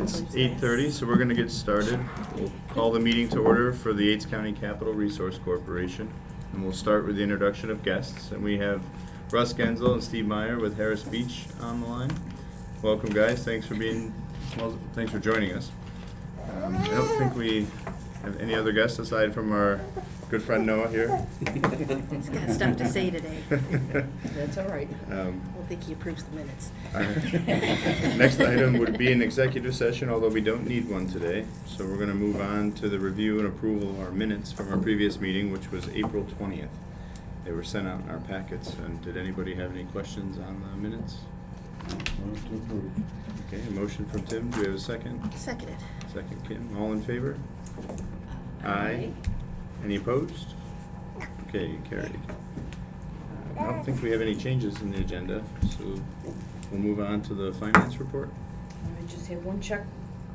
It's 8:30, so we're going to get started. We'll call the meeting to order for the Yates County Capital Resource Corporation. And we'll start with the introduction of guests. And we have Russ Genzel and Steve Meyer with Harris Beach on the line. Welcome, guys. Thanks for joining us. I don't think we have any other guests aside from our good friend Noah here. He's got stuff to say today. That's all right. I don't think he approves the minutes. Next item would be an executive session, although we don't need one today. So we're going to move on to the review and approval of our minutes from our previous meeting, which was April 20th. They were sent out in our packets. And did anybody have any questions on the minutes? Move to approve. Okay, a motion from Tim. Do we have a second? Seconded. Second, Kim. All in favor? Aye. Any opposed? Okay, carried. I don't think we have any changes in the agenda, so we'll move on to the finance report. I just have one check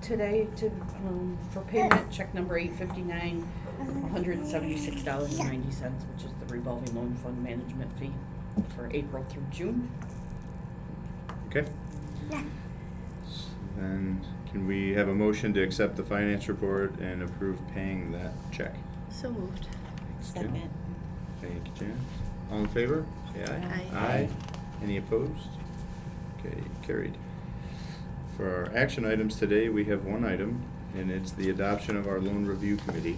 today for payment, check number 859, $176.90, which is the revolving loan fund management fee for April through June. Okay. Then can we have a motion to accept the finance report and approve paying that check? So moved. Second. Thank you, Jan. All in favor? Say aye. Aye. Aye. Any opposed? Okay, carried. For our action items today, we have one item, and it's the adoption of our loan review committee.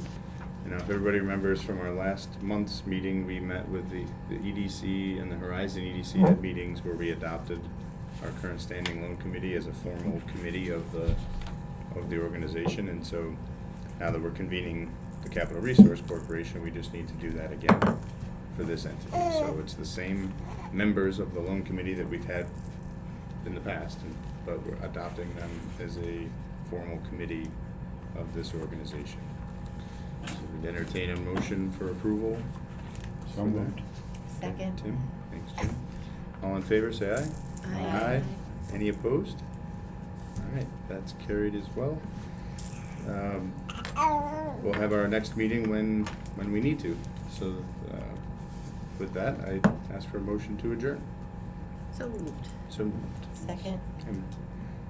And now, if everybody remembers from our last month's meeting, we met with the EDC and the Horizon EDC had meetings where we adopted our current standing loan committee as a formal committee of the organization. And so now that we're convening the Capital Resource Corporation, we just need to do that again for this entity. So it's the same members of the loan committee that we've had in the past, but we're adopting them as a formal committee of this organization. So we'd entertain a motion for approval. So moved. Second. Tim, thanks, Jim. All in favor, say aye. Aye. Any opposed? All right, that's carried as well. We'll have our next meeting when we need to. So with that, I ask for a motion to adjourn. So moved. So moved. Second. Tim,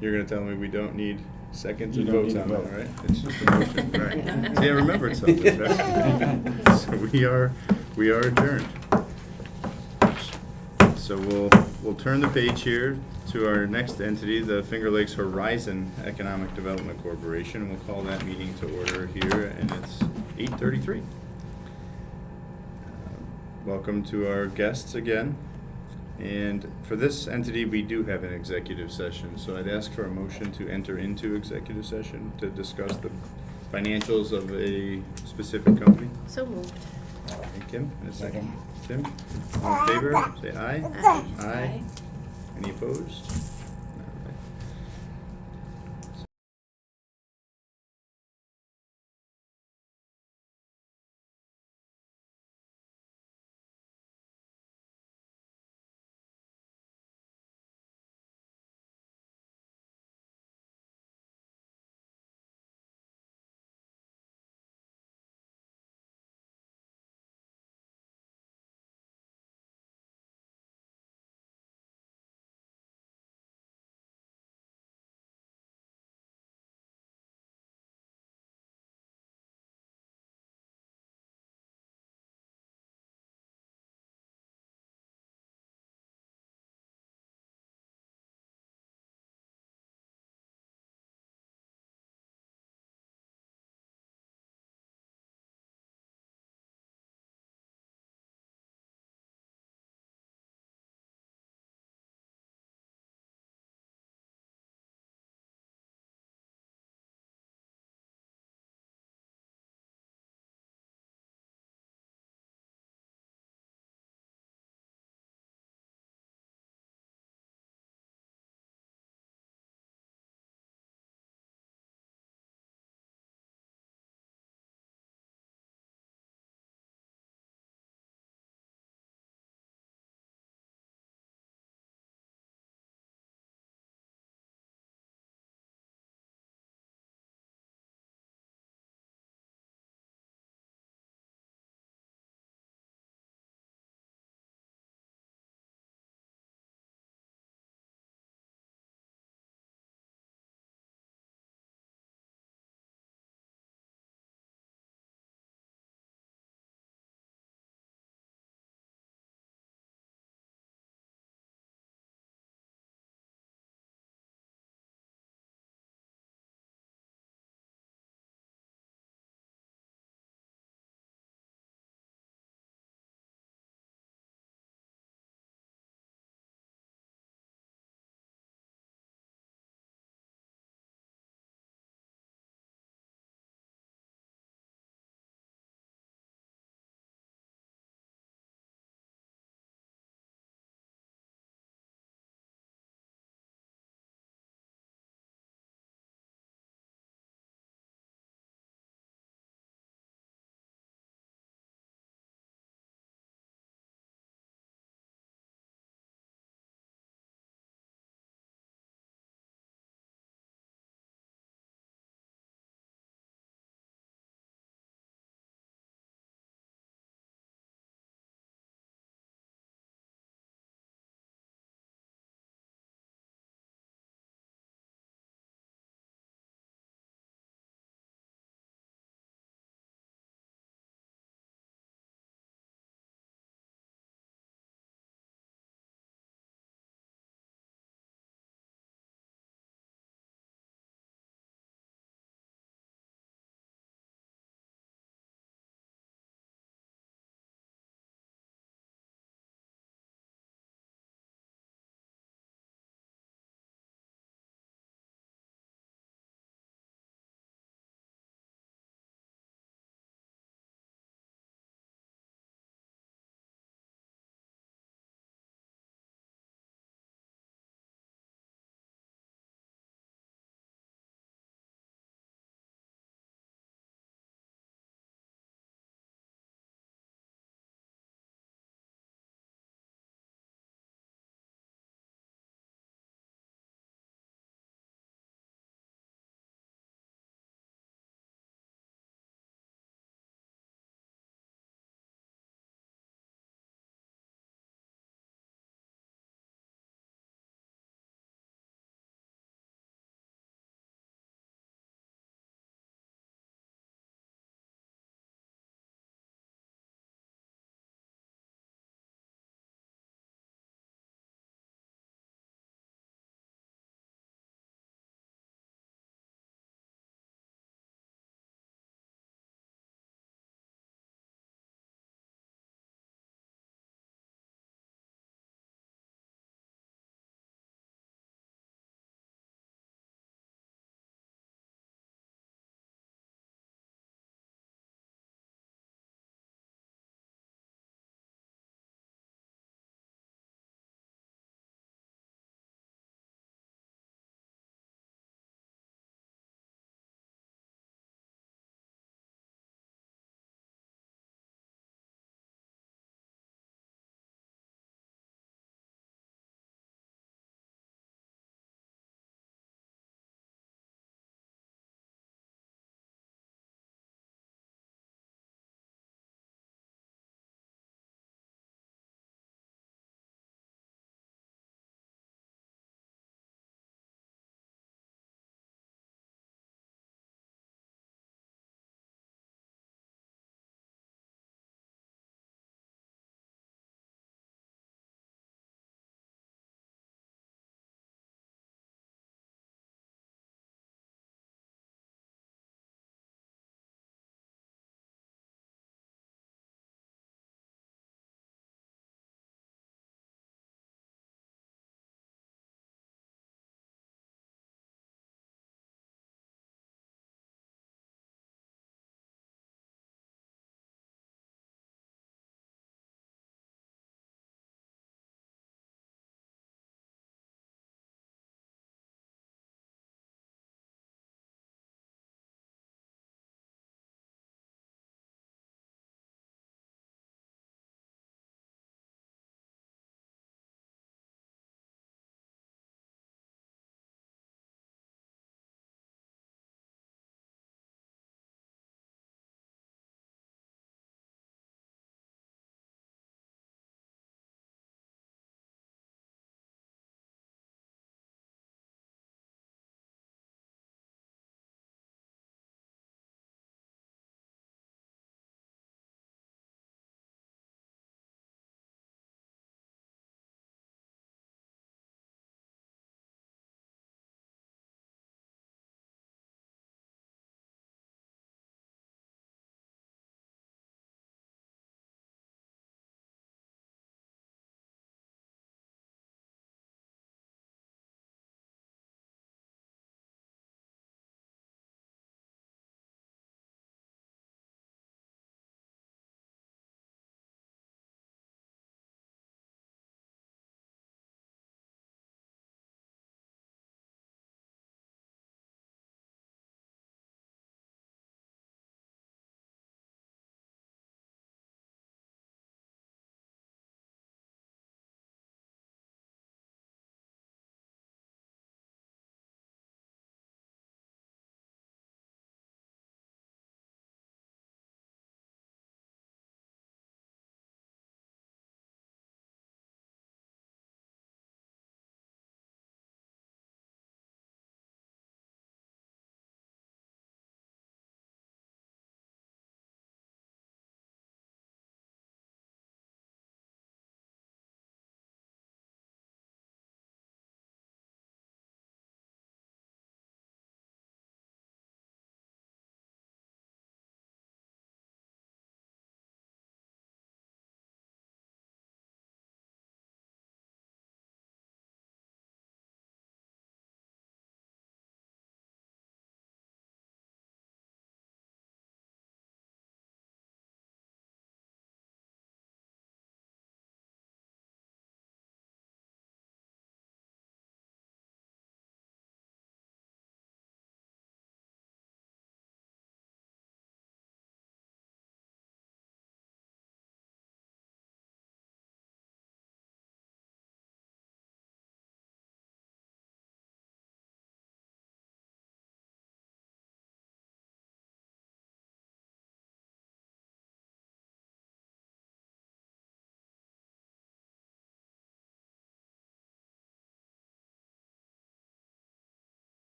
you're going to tell me we don't need seconds You and don't votes need on a that, vote. right? It's just a motion, right? See, I remembered something, right? So we are adjourned. So we'll turn the page here to our next entity, the Finger Lakes Horizon Economic Development Corporation. We'll call that meeting to order here, and it's 8:33. Welcome to our guests again. And for this entity, we do have an executive session. So I'd ask for a motion to enter into executive session to discuss the financials of a specific company. So moved. Hey, Kim, and a second. Second. Tim, all in favor, say aye. Aye. Aye. Any opposed?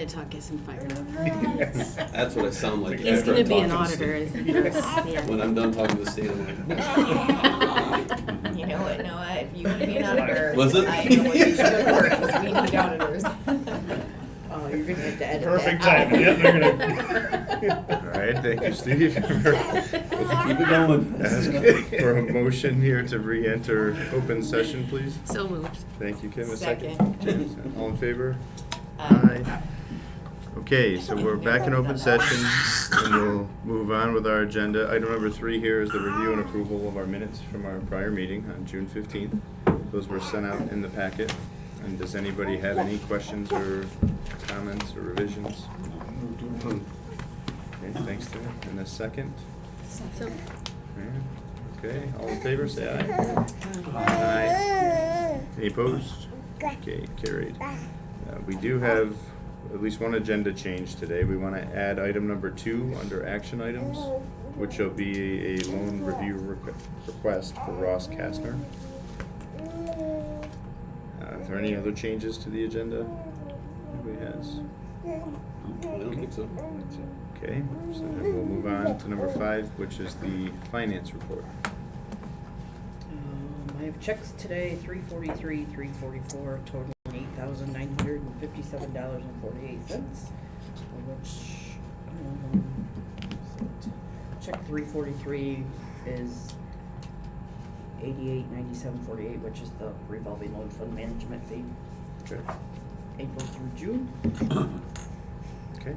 talk gets him fired up. That's what I sound like. He's after gonna I'm be an talking to auditor. Steve. Yeah. When I'm done talking to the state, I'm like. You know what, Noah, if you want to be an auditor, Was it? I know what you should go to work, because we need auditors. Oh, you're gonna have to edit that. Perfect timing, yeah, they're gonna. All right, thank you, Steve. Keep it going. Ask for a motion here to re-enter open session, please. So moved. Thank you, Kim. A Second. second. All in favor? Aye. Okay, so we're back in open session, and we'll move on with our agenda. Item number 3 here is the review and approval of our minutes from our prior meeting on June 15th. Those were sent out in the packet. And does anybody have any questions or comments or revisions? Move to approve. Okay, thanks, Tim. And a second? So, Alright, okay, all in favor, say aye. Aye. Any opposed? Okay, carried. We do have at least one agenda change today. We want to add item number 2 under action items, which will be a loan review request for Ross Kastner. Are there any other changes to the agenda? Anybody has? I don't think so. Okay, so then we'll move on to number 5, which is the finance report. I have checks today, $343, $344, totaling $8,957.48, which, check 343 is 8897.48, which is the revolving loan fund management fee, Okay. April through June. Okay.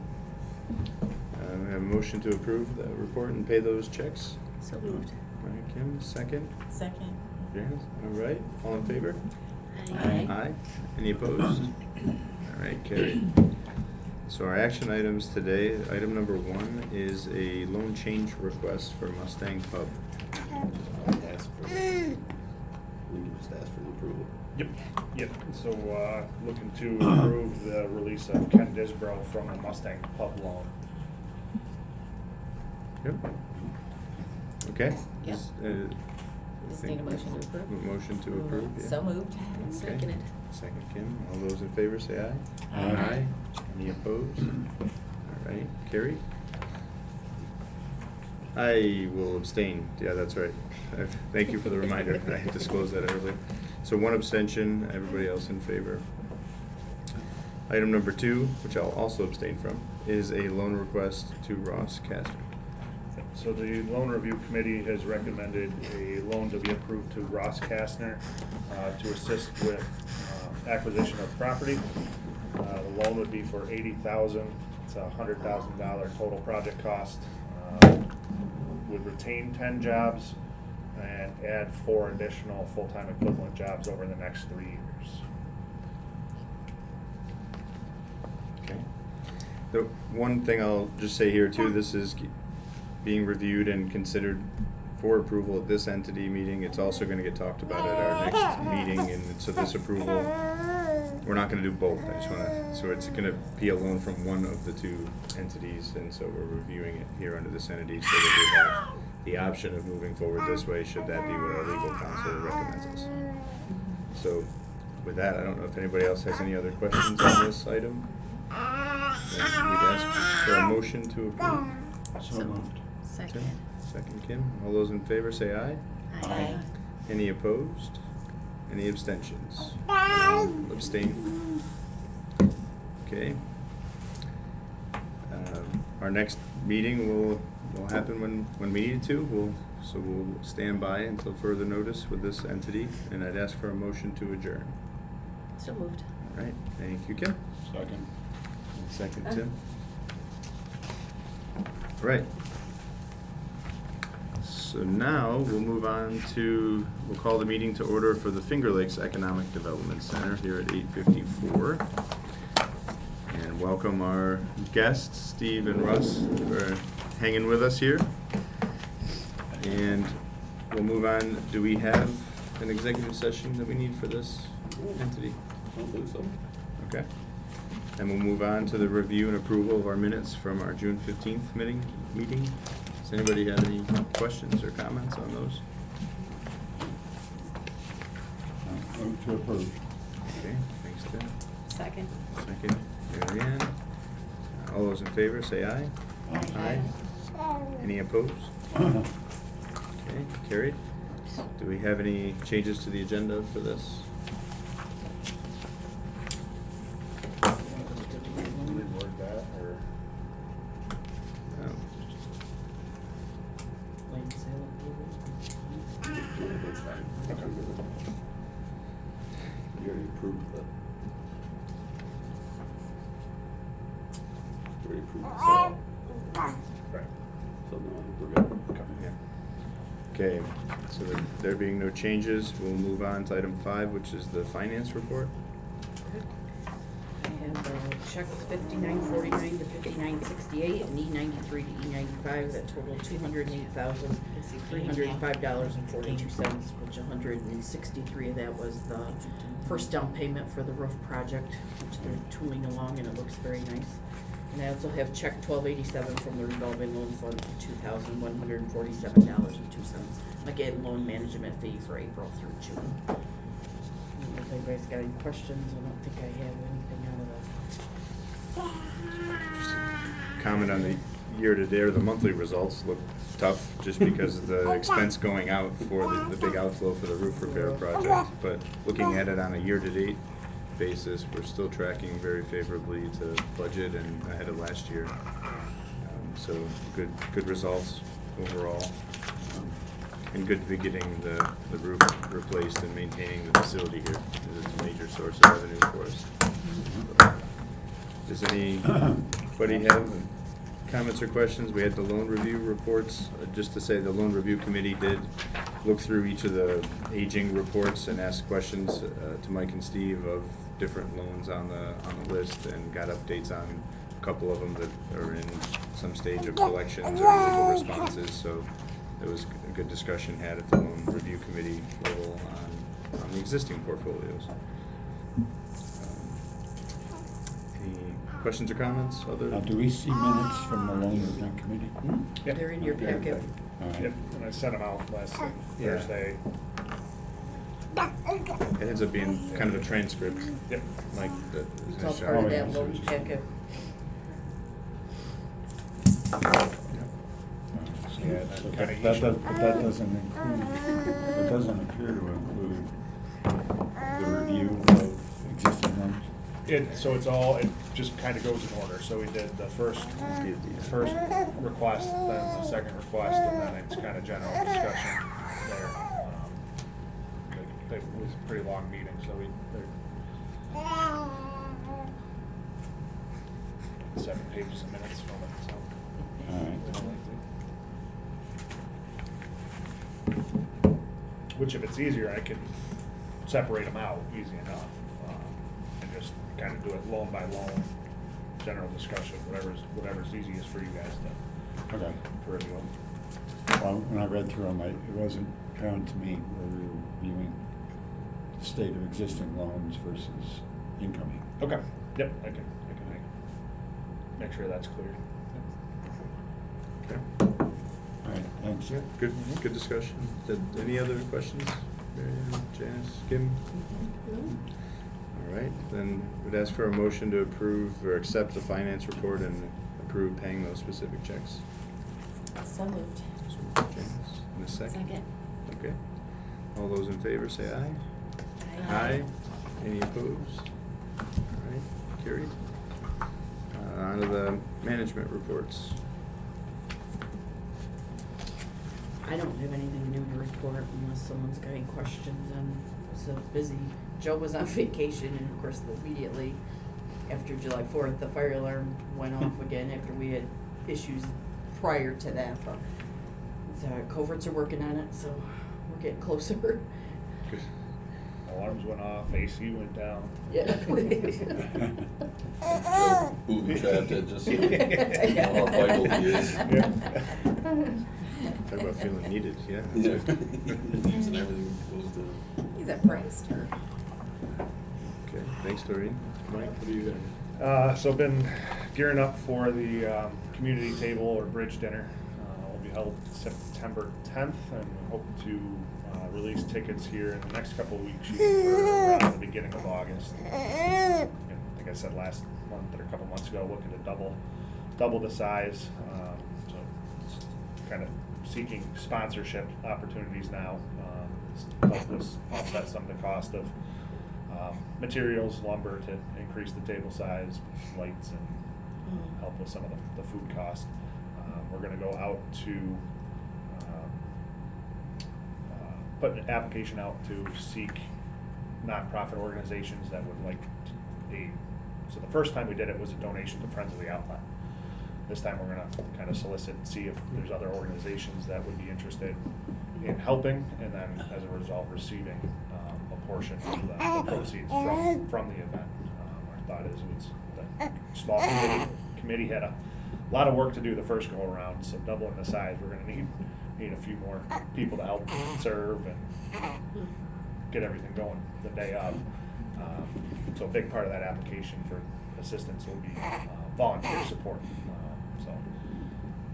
We have a motion to approve the report and pay those checks. so moved. All right, Kim, second. Second. Yes, all right, all in favor? Aye. Aye. Any opposed? All right, carried. So our action items today, item number 1 is a loan change request for Mustang Pub. Ask for, we can just ask for the approval. Yep, so, looking to approve the release of Ken Disbrow from the Mustang Pub loan. Yep. Okay. Yep. Just need a motion to approve? A motion to approve, yeah. So moved. Okay. Seconded. Second, Kim. All those in favor say aye. Aye. Any opposed? All right, carried. I will abstain. Yeah, that's right. Thank you for the reminder. I disclosed that earlier. So 1 abstention, everybody else in favor. Item number 2, which I'll also abstain from, is a loan request to Ross Kastner. So the loan review committee has recommended a loan to be approved to Ross Kastner to assist with acquisition of property. The loan would be for $80,000. It's a $100,000 total project cost. Would retain 10 jobs and add 4 additional full-time equivalent jobs over the next 3 years. Okay. The one thing I'll just say here too, this is being reviewed and considered for approval at this entity meeting. It's also going to get talked about at our next meeting, and so this approval, we're not going to do both. I just want to, so it's going to be a loan from one of the 2 entities, and so we're reviewing it here under this entity so that we have the option of moving forward this way should that be what our legal counsel recommends us. So with that, I don't know if anybody else has any other questions on this item. Then we'd ask for a motion to approve. So moved. Second. Tim? Second, Kim. All those in favor say aye. Aye. Any opposed? Any abstentions? Abstain. Okay. Our next meeting will happen when we need it to. So we'll stand by until further notice with this entity, and I'd ask for a motion to adjourn. So moved. All right, thank you, Kim. Second. Second, Tim. All right. So now we'll move on to, we'll call the meeting to order for the Finger Lakes Economic Development Center here at 8:54. And welcome our guests, Steve and Russ, who are hanging with us here. And we'll move on. Do we have an executive session that we need for this entity? I don't believe so. Okay. And we'll move on to the review and approval of our minutes from our June 15th meeting. Does anybody have any questions or comments on those? Move to approve. Okay, thanks, Tim. Second. Second, Mary Ann. All those in favor, say aye. Aye. Any opposed? Okay, carried. Do we have any changes to the agenda for this? Reword that, or? No. Land sale approval. That's fine. Okay. You already approved the. You already approved the sale, Right. so no, I think we're good. Okay. Yeah. Okay, so there being no changes, we'll move on to item 5, which is the finance report. I have check 5949 to 5968 and E93 to E95 that total $208,305.42, which 163 of that was the first down payment for the roof project, which they're tooling along and it looks very nice. And I also have check 1287 from the revolving loan fund for $2,147.02. Again, loan management fee for April through June. I don't know if anybody's got any questions. I don't think I have anything out of Just a comment on the year-to-date or the monthly results look tough just because of the expense going out for the big outflow for the roof repair project. But looking at it on a year-to-date basis, we're still tracking very favorably to budget and ahead of last year. So good results overall. And good to be getting the roof replaced and maintaining the facility here, because it's a major source of revenue for us. Does anybody have comments or questions? We had the loan review reports. Just to say, the loan review committee did look through each of the aging reports and ask questions to Mike and Steve of different loans on the list, and got updates on a couple of them that are in some stage of collections or legal responses. So there was a good discussion had at the loan review committee level on the existing portfolios. Any questions or comments? Now, do we see minutes from the loan review committee? Yep. They're in your Okay. packet. All right. Yep, and I sent them out last Yeah. Thursday. It ends up being kind of a transcript, Yep. like the. It's all part of that loan packet. Yeah, So that that kinda does, each- but that doesn't include, it doesn't appear to include the review of existing loans? So it's all, it just kind of goes in order. So we did the first request, then the second request, and then it's kind of general discussion there. It was a pretty long meeting, so they're 7 pages of minutes from it, so. All right. Which, if it's easier, I can separate them out easy enough, and just kind of do it loan by loan, general discussion, whatever's easiest for you guys Okay. to review. Well, when I read through them, it wasn't apparent to me whether we were reviewing the state of existing loans versus incoming. Okay, yep, I can make sure that's clear. Okay. All right, thanks. Yeah, good discussion. Any other questions? Mary Ann, Janice, Kim? All right, then we'd ask for a motion to approve or accept the finance report and approve paying those specific checks. So moved. So, Janice, in a second? Second. Okay. All those in favor say aye. Aye. Any opposed? All right, carried. On to the management reports. I don't have anything new to report unless someone's got any questions. It's so busy. Joe was on vacation, and of course, immediately after July 4th, the fire alarm went off again after we had issues prior to that. But coverts are working on it, so we're getting closer. Good. Alarms went off, AC went down. Yeah. Joe booby trapped it, just so you know how vital he is. Yeah. Talk about feeling needed, yeah. Yeah. Leaves and everything goes down. He's a prankster. Okay, thanks, Doreen. Mike, what do you got? So been gearing up for the community table or bridge dinner. Will be held September 10th, and we hope to release tickets here in the next couple of weeks, shooting for around the beginning of August. And I think I said last month or a couple months ago, looking to double double the size, so it's kind of seeking sponsorship opportunities now, to help us offset some of the cost of materials, lumber to increase the table size, lights, and help with some of the food costs. We're gonna go out to put an application out to seek nonprofit organizations that would like aid. So the first time we did it was a donation to Friends of the Outlet. This time we're gonna kind of solicit and see if there's other organizations that would be interested in helping, and then as a result receiving a portion of the proceeds from the event. Our thought is the small committee had a lot of work to do the first go around, so doubling the size, we're gonna need a few more people to help serve and get everything going the day of. So a big part of that application for assistance will be volunteer support. So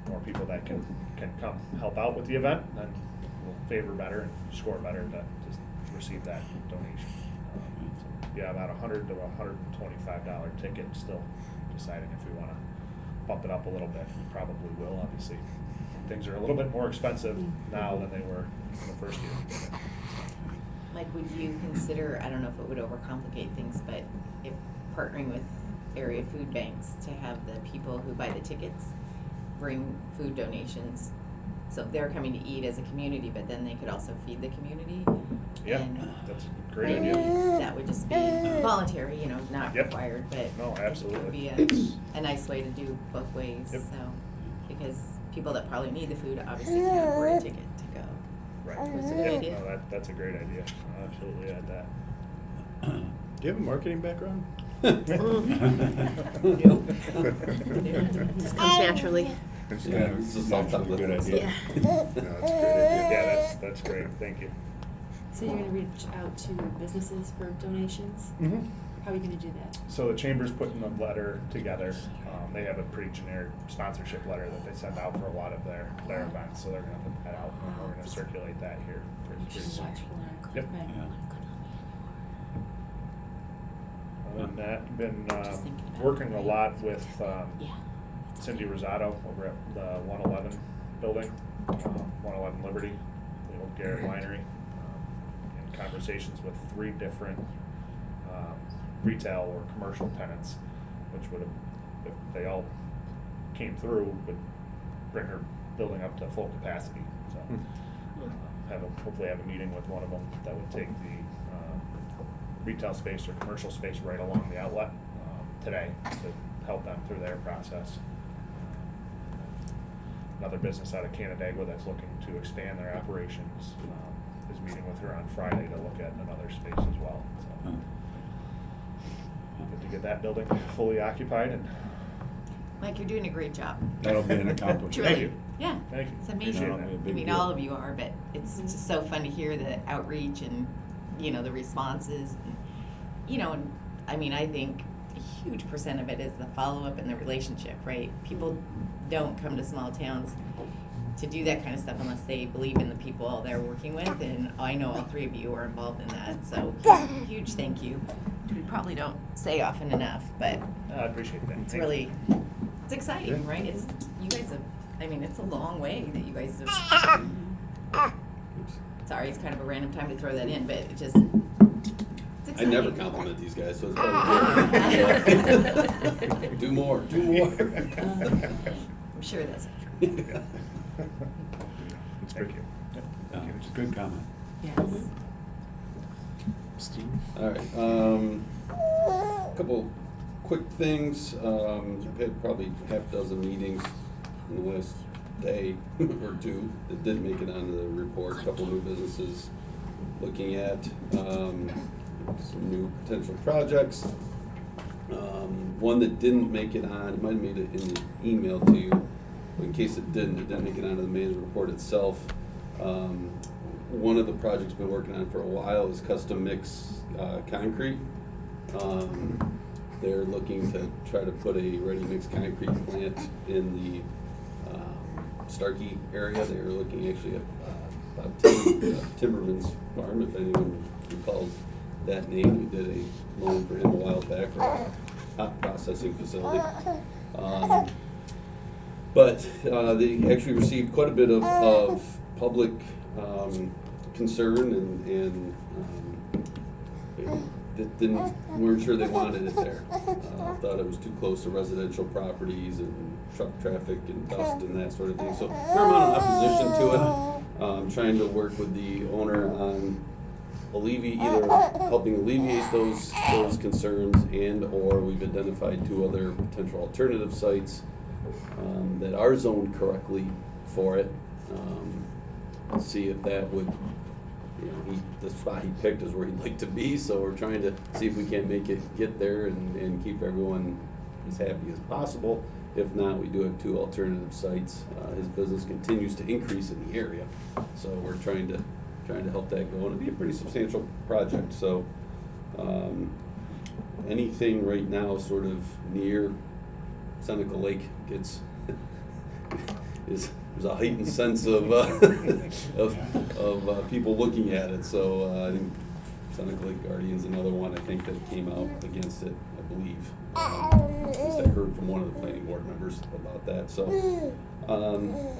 more people that can come help out with the event, then we'll favor better and score better to receive that donation. So yeah, about $100 to $125 ticket. Still deciding if we want to bump it up a little bit. We probably will. Obviously, things are a little bit more expensive now than they were in the first year. Like, would you consider, I don't know if it would overcomplicate things, but if partnering with area food banks to have the people who buy the tickets bring food donations, so they're coming to eat as a community, but then they could also feed the community? Yeah, And that's a great maybe idea. that would just be voluntary, not Yep. required, but No, it would absolutely. be a nice way to do both ways, Yep. so, because people that probably need the food obviously can't afford a ticket to go. Right. Was it a good Yeah, idea? no, that's a great idea. I'll absolutely add that. Do you have a marketing background? Just comes naturally. Yeah, it's just all Naturally tough good living. idea. Yeah. No, it's a great idea. Yeah, that's great. Thank you. So you're gonna reach out to businesses for donations? How are you gonna do that? So the chamber's putting a letter together. They have a pretty generic sponsorship letter that they send out for a lot of their events, so they're gonna put that out, and we're gonna circulate that here pretty You should soon. watch for that. Yep. Okay. Other than that, been Just thinking about working it. a lot with Yeah. Cindy Rosato over at the 111 building, 111 Liberty, the old Garrett Winery, in conversations with 3 different retail or commercial tenants, which would have, if they all came through, would bring her building up to full capacity. So hopefully have a meeting with one of them that would take the retail space or commercial space right along the outlet today to help them through their process. Another business out of Canandaigua that's looking to expand their operations is meeting with her on Friday to look at another space as well. So good to get that building fully occupied, and Mike, you're doing a great job. That'll be an accomplishment. Truly. Thank you. Yeah. Thank you. It's amazing. Appreciate That'll be a I big mean, deal. all of you are, but it's just so fun to hear the outreach and, the responses. And, I mean, I think a huge percent of it is the follow-up and the relationship, right? People don't come to small towns to do that kind of stuff unless they believe in the people they're working with, and I know all 3 of you are involved in that, so huge thank you. We probably don't say often enough, but I appreciate that. it's Thank really, you. it's exciting, Yeah. right? You guys have, it's a long way that you guys have. Sorry, it's kind of a random time to throw that in, but it's I exciting. never compliment these guys, so it's probably do more. I'm sure that's not true. Yeah. It's Thank great. you. Yep. Yeah, it's a good comment. Yes. Steve? All right, couple quick things. I've had probably half a dozen meetings in the last day or 2 that didn't make it onto the report. A couple new businesses looking at some new potential projects. One that didn't make it on, it might have made it in the email to you, but in case it didn't make it onto the management report itself. One of the projects we've been working on for a while is custom mix concrete. They're looking to try to put a ready-mix concrete plant in the Starkey area. They're looking actually at Timberman's farm, if anyone recalls that name. We did a loan for him a while back for a hot processing facility. But they actually received quite a bit of public concern and weren't sure they wanted it there. Thought it was too close to residential properties and truck traffic and dust and that sort of thing. So fair amount of opposition to it. Trying to work with the owner on either helping alleviate those concerns, and or we've identified 2 other potential alternative sites that are zoned correctly for it. See if that would, the spot he picked is where he'd like to be, so we're trying to see if we can make it get there and keep everyone as happy as possible. If not, we do have 2 alternative sites. His business continues to increase in the area, so we're trying to help that go, and it'll be a pretty substantial project. So anything right now sort of near Seneca Lake gets there's a heightened sense of people looking at it. So I think Seneca Lake Guardian's another one I think that came out against it, I believe. At least I heard from one of the planning board members about that. So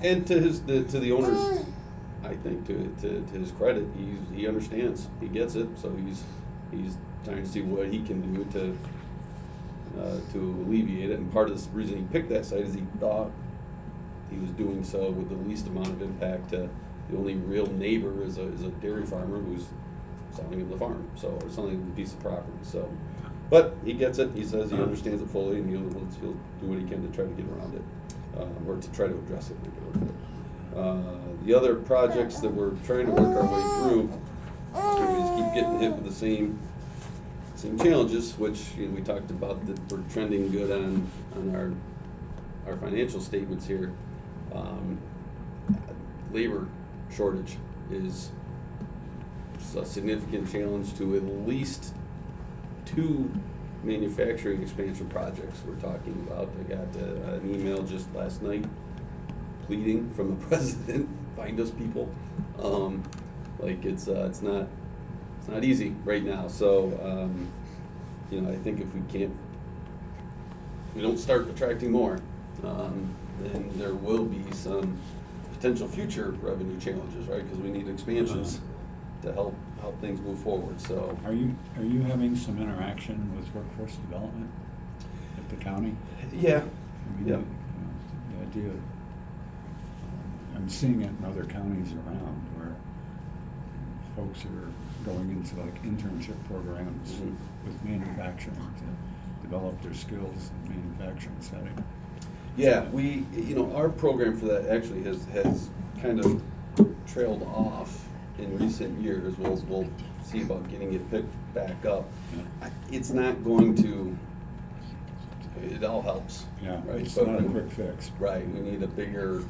and to the owner's, I think to his credit, he understands, he gets it. So he's trying to see what he can do to alleviate it. And part of the reason he picked that site is he thought he was doing so with the least amount of impact. The only real neighbor is a dairy farmer who's selling him the farm, or selling him the piece of property. So, but he gets it. He says he understands it fully, and he'll do what he can to try to get around it, or to try to address it. The other projects that we're trying to work our way through, we just keep getting hit with the same challenges, which we talked about, that we're trending good on our financial statements here. Labor shortage is a significant challenge to at least 2 manufacturing expansion projects we're talking about. I got an email just last night pleading from the president, find us people. It's not easy right now. So I think if we don't start attracting more, then there will be some potential future revenue challenges, right? Because we need expansions to help things move forward. So Are you having some interaction with workforce development at the county? yeah, I mean, yeah. The idea, I'm seeing it in other counties around where folks are going into like internship programs with manufacturing to develop their skills in manufacturing setting. Yeah, our program for that actually has kind of trailed off in recent years. We'll see about getting it picked back up. Yeah. It's not going to. It all helps. Yeah, right. it's But not a quick fix. Right, we need a bigger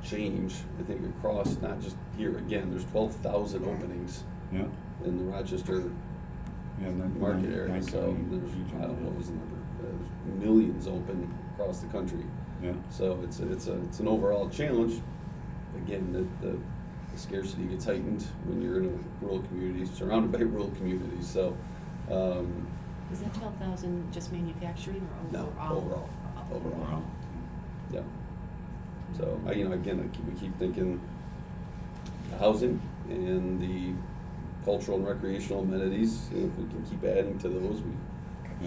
change. I think across, not just here. Again, there's 12,000 openings Yeah. in the Rochester And then market area. So there's, I don't know what was the number. There's millions open across the country. Yeah. So it's an overall challenge. Again, the scarcity gets heightened when you're in a rural community, surrounded by rural communities. So Is that 12,000 just manufacturing or no, overall? overall. Yeah. So we keep thinking the housing and the cultural and recreational amenities. If we can keep adding to those,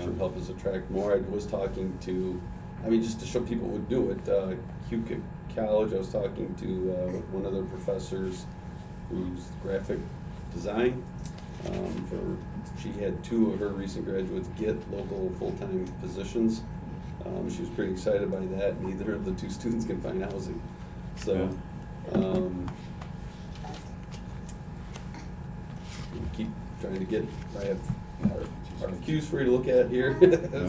should help us attract more. I was talking to, just to show people would do it. Huke College, I was talking to one of their professors who's graphic design. She had 2 of her recent graduates get local full-time positions. She was pretty excited by that. Neither of the 2 students can find housing. So, keep trying to get, I have our cues for you to look at here.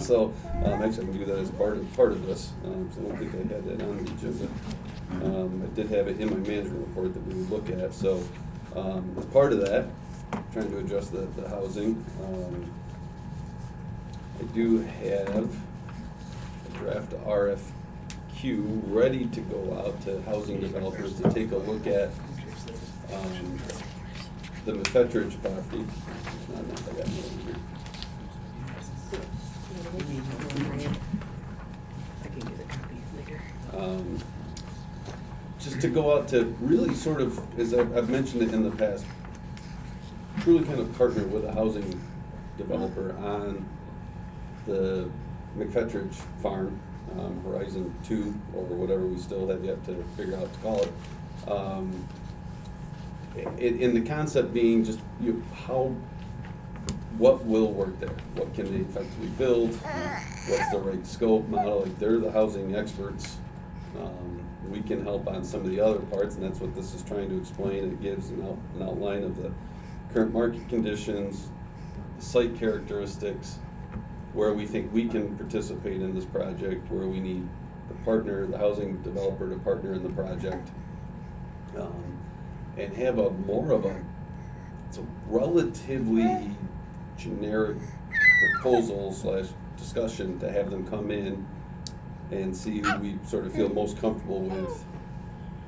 So, actually I can do that as part of this. So I don't think I had that on the agenda. I did have it in my management report that we would look at. So, as part of that, trying to address the housing, I do have a draft RFQ ready to go out to housing developers to take a look at the McFetridge property. I got it over here. just to go out to really sort of, as I've mentioned it in the past, truly kind of partner with a housing developer on the McFetridge farm, Horizon 2, or whatever we still have yet to figure out to call it. In the concept being just what will work there? What can they effectively build? What's the right scope, model? Like, they're the housing experts. We can help on some of the other parts, and that's what this is trying to explain. It gives an outline of the current market conditions, the site characteristics, where we think we can participate in this project, where we need the housing developer to partner in the project, and have it's a relatively generic proposal / discussion to have them come in and see who we sort of feel most comfortable with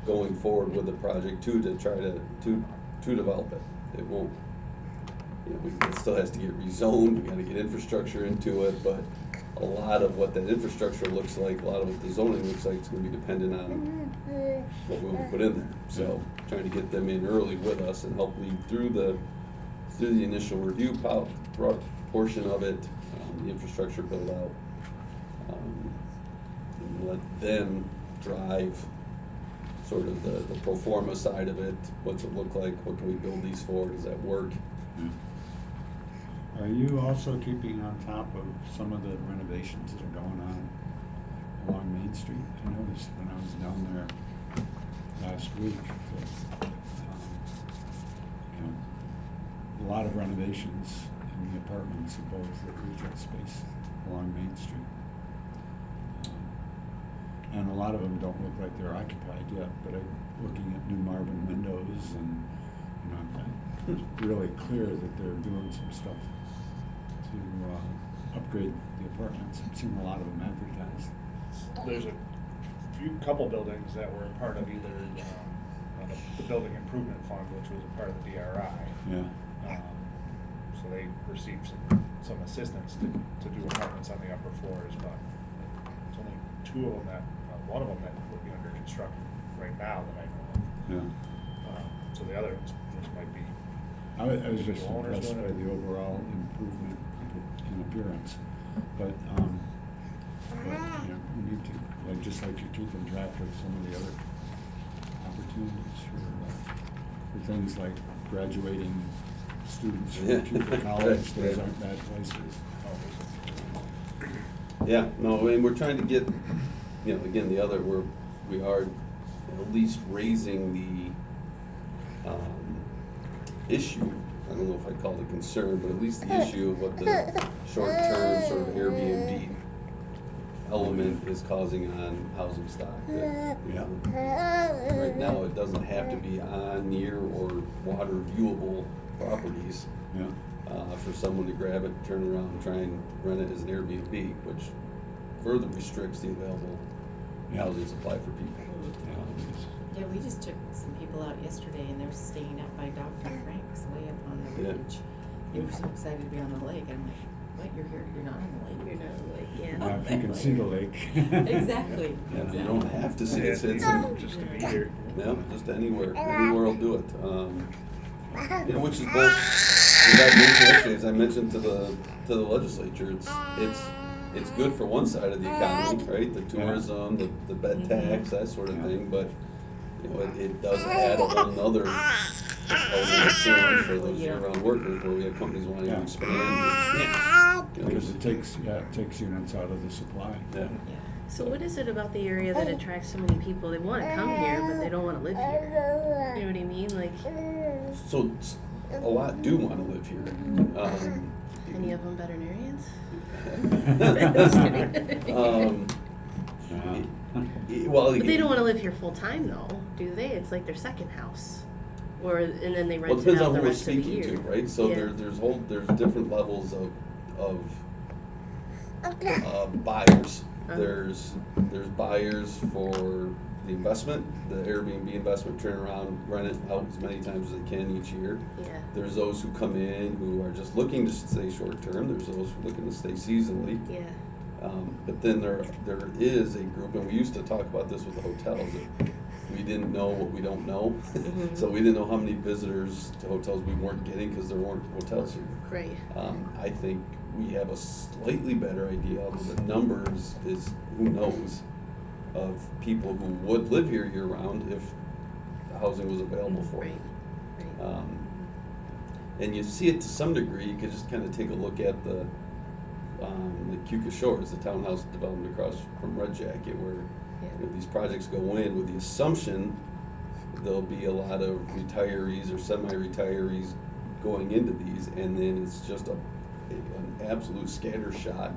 going forward with the project to try to develop it. It won't, it still has to get rezoned, we gotta get infrastructure into it, but a lot of what that infrastructure looks like, a lot of what the zoning looks like is gonna be dependent on what we will put in there. So trying to get them in early with us and help lead through the initial review portion of it, the infrastructure build out, and let them drive sort of the pro forma side of it. What's it look like? What can we build these for? Does that work? Are you also keeping on top of some of the renovations that are going on along Main Street? I noticed when I was down there last week that, a lot of renovations in the apartments above the retail space along Main Street. And a lot of them don't look like they're occupied yet, but I'm looking at new Marvin windows and, it's really clear that they're doing some stuff to upgrade the apartments. I've seen a lot of them advertised. There's a couple buildings that were part of either the building improvement fund, which was a part of the DRI. Yeah. So they received some assistance to do apartments on the upper floors, but it's only two of them one of them that would be under construction right now that I know of. Yeah. So the other ones might be. I was just The owners impressed doing by it. the overall improvement in appearance. But, we need to, just like you're keeping track of some of the other opportunities for things like graduating students from college. Those aren't bad places. Yeah, no, and we're trying to get, again, we are at least raising the issue. I don't know if I call it concern, but at least the issue of what the short-term sort of Airbnb element is causing on housing stock. Right now, it doesn't have to be on, near, or water viewable properties. Yeah. For someone to grab it, turn around, and try and rent it as an Airbnb, which further restricts the available housing supply for people. Yeah, we just took some people out yesterday and they were staying up by Dr. Frank's way up on the Yeah. ridge. They were so excited to be on the lake. I'm like, what, you're here, you're not on the lake? You're not on the lake, yeah. Now, if you can see the lake. Exactly. Yeah, you don't have to see it. It's Just to be here. yeah, just anywhere will do it. Which is both. As I mentioned to the legislature, it's good for one side of the economy, right? The tourism, the bed tax, that sort of thing. But it does add a whole nother challenge for those year-round workers, where we have companies wanting to expand. Because it takes units out of the supply. Yeah. So what is it about the area that attracts so many people? They want to come here, but they don't want to live here. You know what I mean? Like, So a lot do want to live here. any of them veterinarians? Well, But they don't want to live here full time, though, do they? It's like their second house, and then they Well, it rent it depends out on the who we're rest of the speaking year. to, right? So Yeah. there's different levels of buyers. Uh-huh. There's buyers for the investment, the Airbnb investment, turn around, rent it out as many times as they can each year. Yeah. There's those who come in who are just looking to stay short term. There's those who are looking to stay seasonally. Yeah. But then there is a group, and we used to talk about this with the hotels, that we didn't know what we don't know. Mhm. So we didn't know how many visitors to hotels we weren't getting because there weren't hotels here. Right. I think we have a slightly better idea, although the numbers is, who knows, of people who would live here year-round if the housing was available for Right. them. Right. And you see it to some degree. You could just kind of take a look at the Cuca Shores, the townhouse development across from Red Jacket, where you know, these projects go in with the assumption there'll be a lot of retirees or semi-retirees going into these, and then it's just an absolute scattershot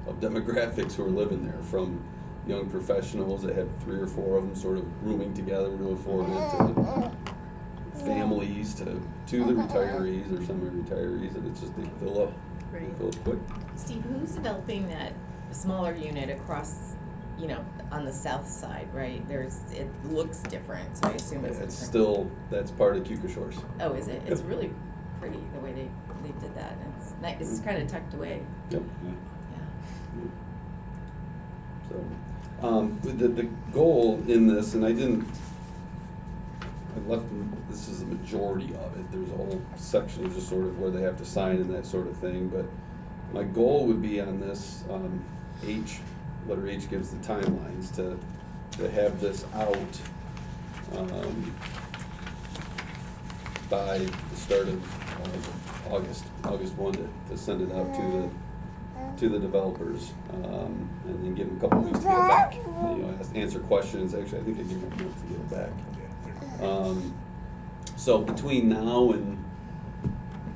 of demographics who are living there, from young professionals that have 3 or 4 of them sort of rooming together to afford it, to families, to the retirees or semi-retirees, and it's just, they fill up quick. Steve, who's developing that smaller unit across, on the south side, right? It looks different, so I assume it's different. It's still, that's part of Cuca Shores. Oh, is it? It's Yep. really pretty, the way they did that. It's nice, it's kind of tucked away. Yep. Yeah. So, the goal in this, and I left, this is the majority of it, there's a whole section of just sort of where they have to sign and that sort of thing, but my goal would be on this, letter H gives the timelines, to have this out, by the start of August 1, to send it out to the developers, and then give them a couple weeks to get back, answer questions. Actually, I think I gave them a month to get back. So between now and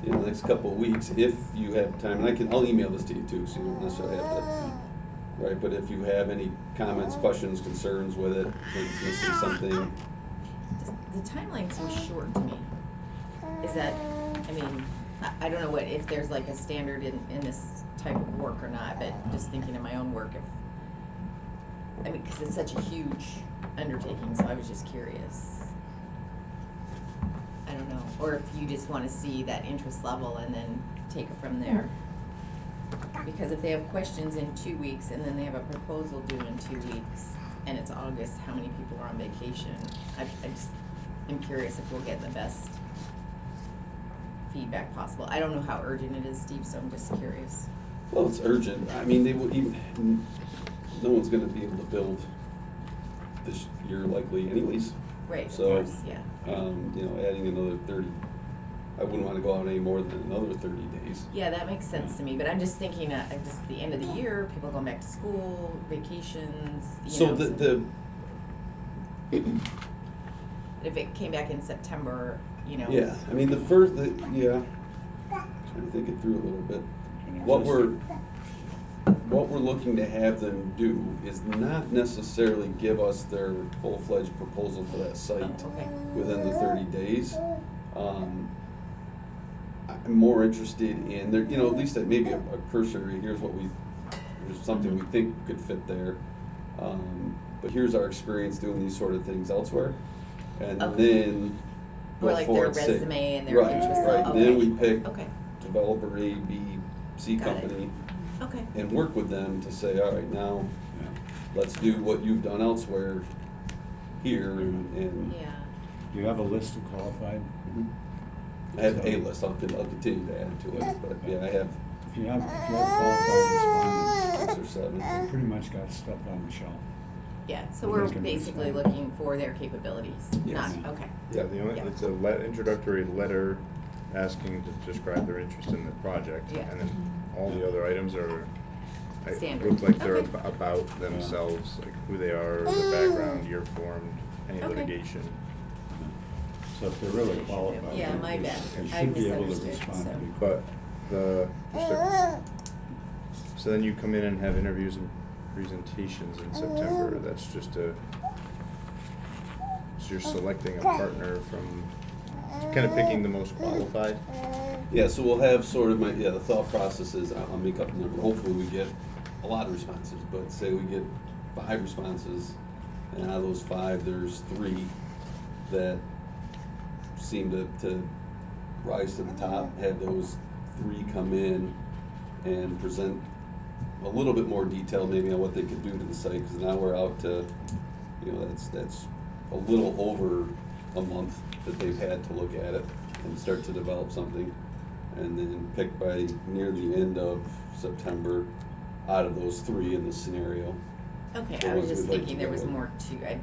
the next couple of weeks, if you have time, and I'll email this to you too, so you don't necessarily have to, right? But if you have any comments, questions, concerns with it, think it's missing something. The timeline seems short to me. Is that, I don't know if there's like a standard in this type of work or not, but just thinking of my own work, because it's such a huge undertaking, so I was just curious. I don't know, or if you just wanna see that interest level and then take it from there. Because if they have questions in 2 weeks and then they have a proposal due in 2 weeks, and it's August, how many people are on vacation? I just am curious if we'll get the best feedback possible. I don't know how urgent it is, Steve, so I'm just curious. Well, it's urgent. They will even, no one's gonna be able to build this year likely anyways. Right, of So, course, yeah. Adding another 30, I wouldn't wanna go out any more than another 30 days. Yeah, that makes sense to me, but I'm just thinking, just the end of the year, people going back to school, vacations, So the if it came back in September, yeah, trying to think it through a little bit. What we're looking to have them do is not necessarily give us their full-fledged proposal for that site okay. within the 30 days. I'm more interested in there, at least maybe a cursory, here's something we think could fit there. But here's our experience doing these sort of things elsewhere. And Okay. then Or go like forward, their say- resume and their right, interest right. level. Then Okay. we pick Okay, developer A, B, C Got it. company okay. and work with them to say, all right, now let's do what you've done elsewhere here and Yeah. Do you have a list of qualified? I have a list, I'll continue to add to it, but yeah, I have If you have qualified respondents, 6 or 7. you pretty much got stuff on the shelf. Yeah, so We're we're making basically this looking for their capabilities, Yes. not, okay. Yeah, it's a introductory letter asking to describe their interest in the project. Yeah. And then all the other items are, Standard. look like they're Okay. about themselves, like who they are, their background, year formed, any Okay. litigation. So if they're really qualified. Yeah, my bad. They I should be able to misunderstood, respond so. pretty quick. But so then you come in and have interviews and presentations in September. That's just so you're selecting a partner from, kind of picking the most qualified. Yeah, so we'll have sort of the thought process is, I'll make up a number, hopefully we get a lot of responses, but say we get 5 responses, and out of those 5, there's 3 that seem to rise to the top, have those 3 come in and present a little bit more detail maybe on what they could do to the site, because now we're out to, that's a little over a month that they've had to look at it and start to develop something. And then pick by near the end of September out of those 3 in this scenario. Okay, The I was ones just we'd like thinking to there go was with. more to, I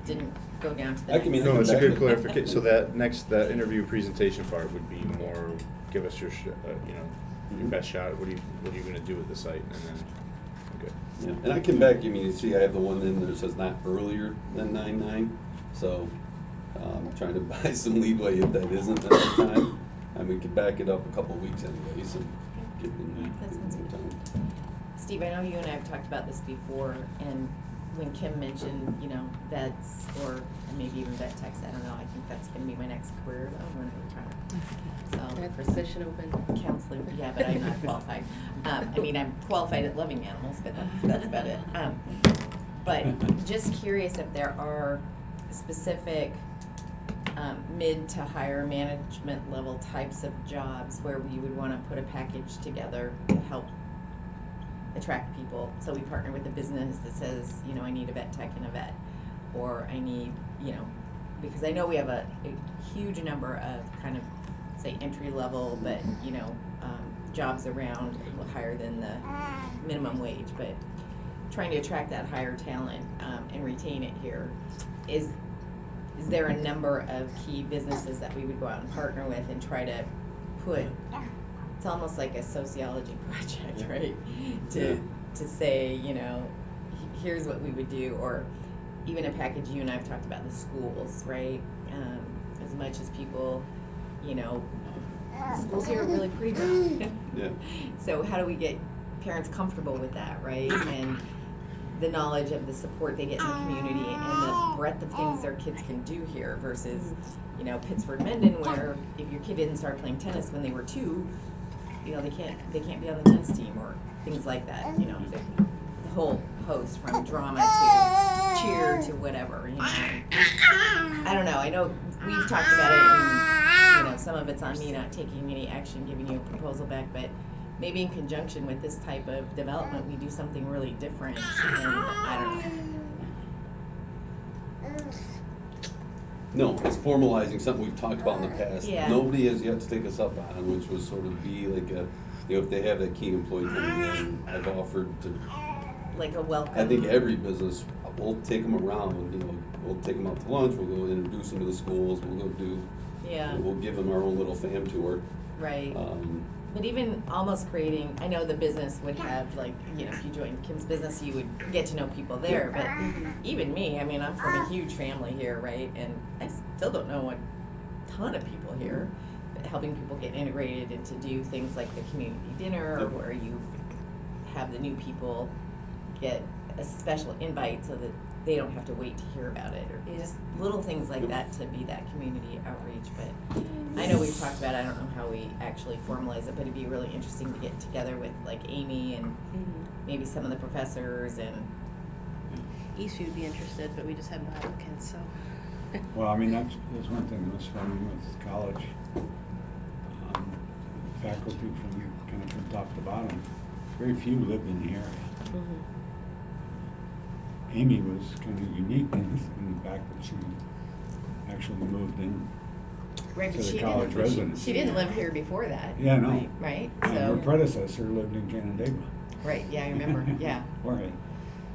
didn't go down to the I can next. mean, No, it's a good Back- clarification. So that interview presentation part would be more, give us your, your best shot. What are you gonna do with the site, and then, okay. Yeah, and I came back, you see I have the one in there that says not earlier than 9/9, so trying to buy some leeway if that isn't at the time. And we could back it up a couple weeks anyways and give them That sounds some good. time. Steve, I know you and I have talked about this before, and when Kim mentioned, vets or maybe even vet techs, I don't know, I think that's gonna be my next career though, when I retire. So, That for some position open. counseling, yeah, but I'm not qualified. I'm qualified at loving animals, but that's about it. But just curious if there are specific mid to higher management level types of jobs where we would wanna put a package together to help attract people. So we partner with a business that says, I need a vet tech and a vet, or I need, because I know we have a huge number of kind of, say, entry level, but, jobs around a little higher than the minimum wage, but trying to attract that higher talent, and retain it here. Is there a number of key businesses that we would go out and partner with and try to put, it's almost like a sociology project, right? To say, here's what we would do, or even a package you and I have talked about, the schools, right? As much as people, schools here are really pretty good. Yeah. So how do we get parents comfortable with that, right? And the knowledge of the support they get in the community and the breadth of things their kids can do here versus, Pittsford Mendon, where if your kid didn't start playing tennis when they were 2, they can't be on the tennis team or things like that, the whole host from drama to cheer to whatever, I don't know, I know we've talked about it and, some of it's on me not taking any action, giving you a proposal back, but maybe in conjunction with this type of development, we do something really different, and I don't know. No, it's formalizing something we've talked about in the past. Yeah. Nobody has yet to take us up on, which was sort of be like if they have that key employee coming in, I've offered to, Like a welcome. I think every business, we'll take them around, we'll take them out to lunch, we'll go introduce them to the schools, we'll go do, Yeah, we'll give them our own little fam tour. right. But even almost creating, I know the business would have if you joined Kim's business, you would get to know people there, but even me, I'm from a huge family here, right? And I still don't know a ton of people here, but helping people get integrated and to do things like the community dinner, Yep. where you have the new people get a special invite so that they don't have to wait to hear about it, or just little things like that to be that community outreach. But I know we've talked about it, I don't know how we actually formalize it, but it'd be really interesting to get together with Amy and maybe some of the professors and. Eastview would be interested, but we just have no applicants, so. Well, that's one thing that was funny with college. Faculty from top to bottom, very few lived in the area. Amy was kind of unique in the fact that she actually moved in Right, to but the she college didn't, residence. she didn't live here before that. Yeah, no. Right, And her so, predecessor lived in Canandaigua. right, yeah, I remember, yeah, Right.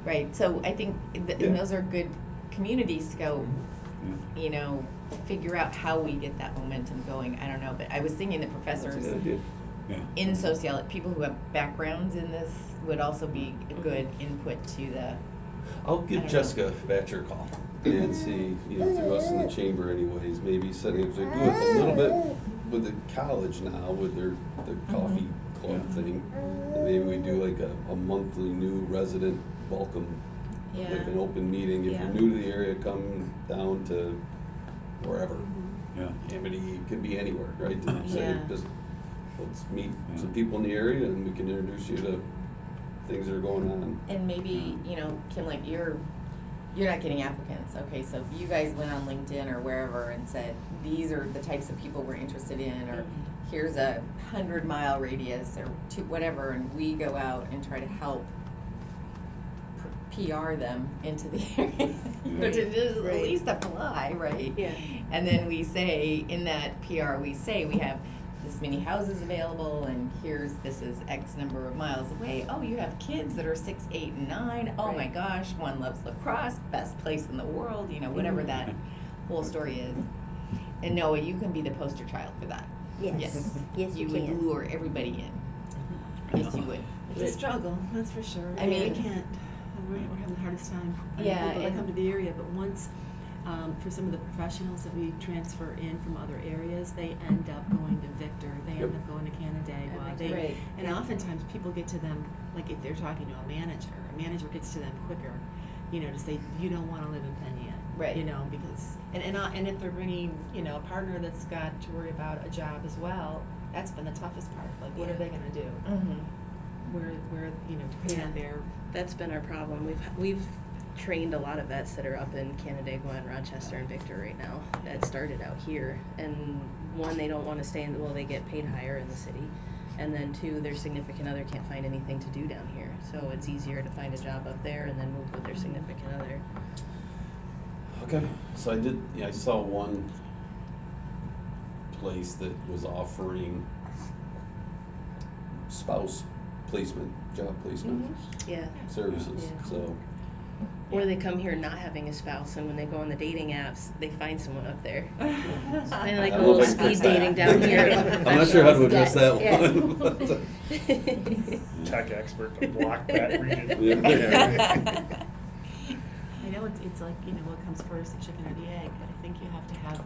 right, so I think, Yeah. and those are good communities to go, Yeah. figure out how we get that momentum going, I don't know, but I was thinking the That's a professors good idea. Yeah. in sociology, people who have backgrounds in this would also be a good input to the, I'll I give don't Jessica Batcher a call and see, through us in the chamber anyways, maybe setting up, they do it a little bit with the college now with the coffee club thing. And maybe we do like a monthly new resident welcome, yeah. like an open meeting. If Yeah. you're new to the area, come down to wherever. Yeah. Amity, it could be anywhere, right? To say, Yeah. just, let's meet Yeah. some people in the area and we can introduce you to things that are going on. And maybe, Kim, you're not getting applicants. Okay, so if you guys went on LinkedIn or wherever and said, these are the types of people we're interested in, or here's a 100-mile radius or whatever, and we go out and try to help PR them into the area, Right. to just at Right. least apply, right? Yeah. And then we say, in that PR, we say we have this many houses available, and this is X number of miles away. Oh, you have kids that are 6, 8, and 9. Oh my Right. gosh, one loves lacrosse, best place in the world, whatever that whole story is. And Noah, you can be the poster child for that. Yes. Yes, You you would can. lure everybody in. Yes, you would. It's a struggle, that's for sure. I mean- we can't, we're having the hardest time finding Yeah, people that and- come to the area, but once, for some of the professionals that we transfer in from other areas, they end up going to Victor, they end Yep. up going to Canandaigua, Right. they, Right. and oftentimes people get to them, like if they're talking to a manager gets to them quicker, to say, you don't wanna live in Penn Yan. Right. Because, and if they're bringing, a partner that's got to worry about a job as well, that's been the toughest part, like what are they gonna do? Mm-hmm. Where, depending on their, That's been our problem. We've trained a lot of vets that are up in Canandaigua and Rochester and Victor right now that started out here. And one, they don't want to stay they get paid higher in the city. And then two, their significant other can't find anything to do down here. So it's easier to find a job up there and then move with their significant other. Okay, so I saw one place that was offering spouse placement, job placement Yeah. services, Yeah. so. Or they come here not having a spouse, and when they go on the dating apps, they find someone up there. Kind of like I a don't know little if I can speed fix that. dating down here. I'm not sure how to address that Yeah. one. but- Tech expert to block that region. Yeah. I know it's like, what comes first, the chicken or the egg, but I think you have to have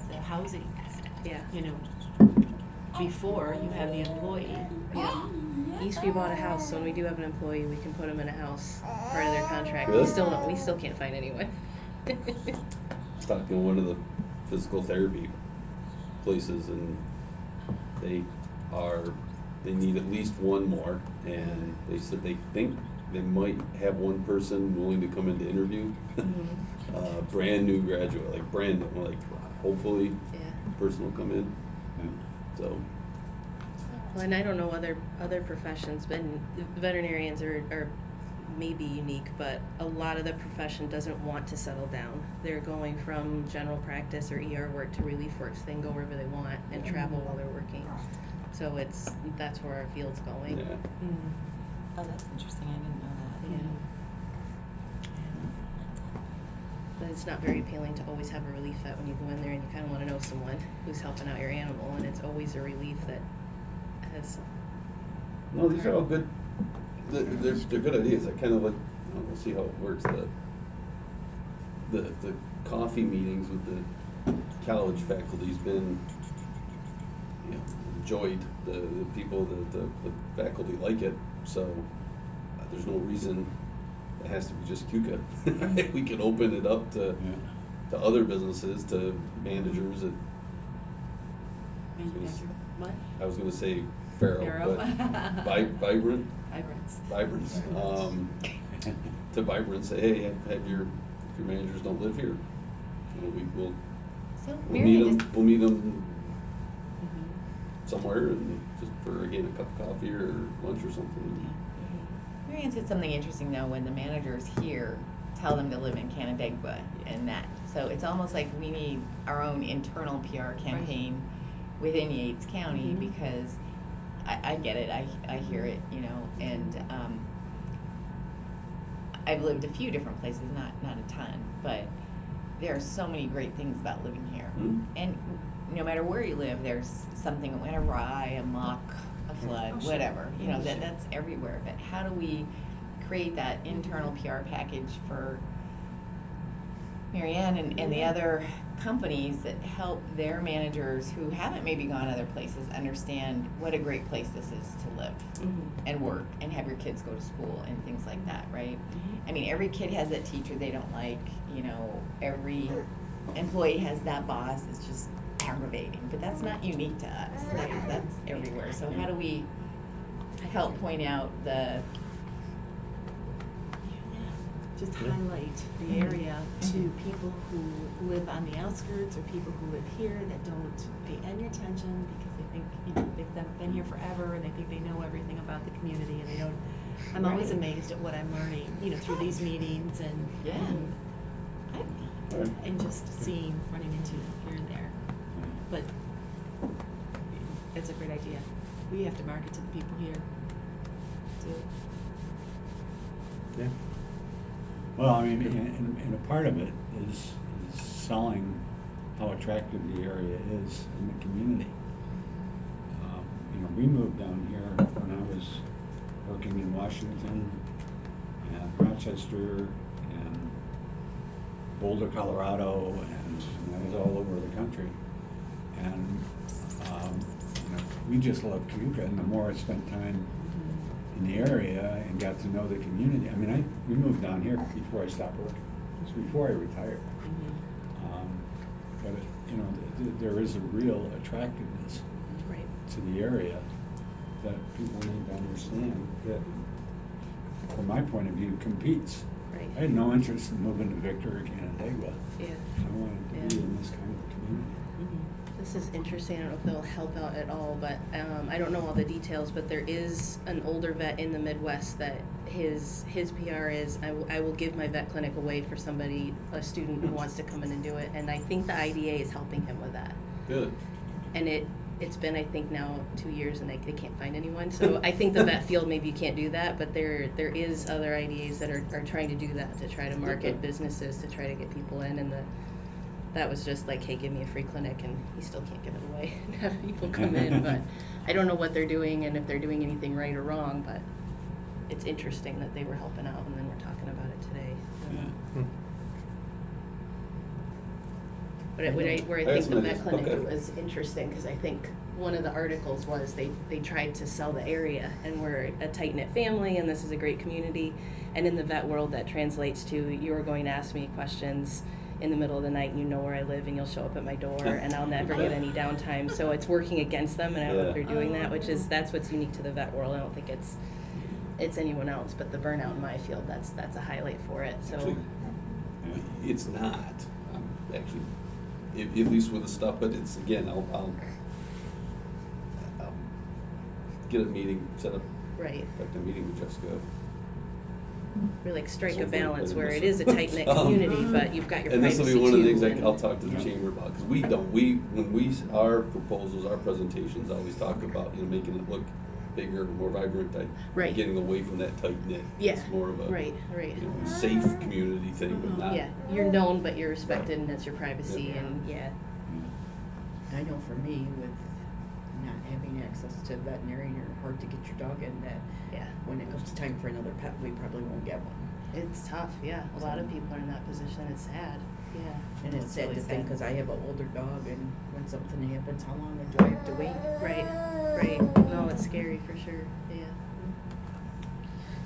the housing, Yeah. before you have the employee. Yeah. East, we bought a house, so when we do have an employee, we can put them in a house, part of their contract. Really? We still can't find anyone. I was talking to one of the physical therapy places, and they need at least one more, and they said they think they might have one person willing to come in to interview. Brand new graduate, like brand new, like hopefully Yeah. the person will come in, Yeah. so. Well, and I don't know other professions, but veterinarians are maybe unique, but a lot of the profession doesn't want to settle down. They're going from general practice or ER work to relief work, so they can go wherever they want and travel while they're working. So that's where our field's going. Yeah. Oh, that's interesting. I didn't know that. Yeah. But it's not very appealing to always have a relief vet when you go in there and you kind of want to know someone who's helping out your animal, and it's always a relief that has. No, these are all good, they're good ideas. I kind of like, we'll see how it works, the coffee meetings with the college faculty's been, enjoyed. The people, the faculty like it, so there's no reason it has to be just KUKA. We can open it up to other businesses, to managers at, Manufacturer, what? I was gonna say Faro, Faro. but Vibrant. Vibrance. To Vibrant, say, hey, have your managers don't live here, we'll So meet Marion them. We'll meet them somewhere, and just for again a cup of coffee or lunch or something. Marion said something interesting though, when the managers here tell them to live in Canandaigua and that. So it's almost like we need our own internal PR campaign within Yates County, because I get it, I hear it, and I've lived a few different places, not a ton, but there are so many great things about living here. Mhm. And no matter where you live, there's something, a rye, a muck, a flood, Oh, sure. whatever, that's everywhere. But how do we create that internal PR package for Marianne and the other companies that help their managers who haven't maybe gone other places understand what a great place this is to live and work and have your kids go to school and things like that, right? I mean, every kid has that teacher they don't like, every employee has that boss that's just aggravating, but that's not unique to us. That's everywhere. So how do we help point out just Yeah. highlight the area to people who live on the outskirts or people who live here that don't pay any attention because they think, you know, they've been here forever and they think they know everything about the community and they don't. I'm always Right. amazed at what I'm learning, you know, through these meetings and, Yeah. Right. and just seeing, running into here and there. But it's a great idea. We have to market to the people here too. Yeah. Well, I mean, and a part of it is selling how attractive the area is in the community. You know, we moved down here when I was working in Washington and Rochester and Boulder, Colorado, and I was all over the country. And, you know, we just loved Cayuga, and the more I spent time in the area and got to know the community. I mean, we moved down here before I stopped working. It was before I retired. But, you know, there is a real attractiveness Right. to the area that people need to understand that, from my point of view, competes. Right. I had no interest in moving to Victor or Canandaigua. Yeah. I wanted to be Yeah. in this kind of community. This is interesting. I don't know if it'll help out at all, but I don't know all the details, but there is an older vet in the Midwest that his PR is, I will give my vet clinic away for somebody, a student who wants to come in and do it. And I think the IDA is helping him with that. Good. And it's been, I think, now 2 years and they can't find anyone. So I think the vet field, maybe you can't do that, but there is other IDAs that are trying to do that, to try to market businesses, to try to get people in. And that was just like, hey, give me a free clinic, and you still can't give it away and have people come in. But I don't know what they're doing and if they're doing anything right or wrong, but it's interesting that they were helping out, and then we're talking about it today. Yeah. But where I think That's the nice. vet clinic Okay. was interesting, because I think one of the articles was they tried to sell the area, and we're a tight-knit family, and this is a great community. And in the vet world, that translates to, you're going to ask me questions in the middle of the night, and you know where I live, and you'll show up at my door, and I'll never get any downtime. So it's working against them, and I don't know if Yeah. they're doing that, that's what's unique to the vet world. I don't think it's anyone else, but the burnout in my field, that's a highlight for it. So Actually, it's not, actually, at least with the stuff, but it's, again, I'll get a meeting set up, right. in fact, a meeting with Jessica. We like strike So a hopefully balance by where the it is a tight-knit community, but you've got your And this privacy will be one of the too, things and- I'll talk to the chamber about, because when our proposals, our presentations always talk about, you know, making it look bigger, more vibrant, Right. getting away from that tight knit. Yeah, It's more of a, right. you know, safe community thing, but not. Yeah, you're known, but you're respected, and it's your privacy, Yeah. and yeah. I know for me, with not having access to veterinarian or hard to get your dog in, that Yeah. when it comes time for another pet, we probably won't get one. It's tough, yeah. A lot of people are in that position. It's sad. Yeah. And it's sad really to think, sad. because I have an older dog, and when something happens, how long do I have to wait? Right. No, it's scary for sure. Yeah.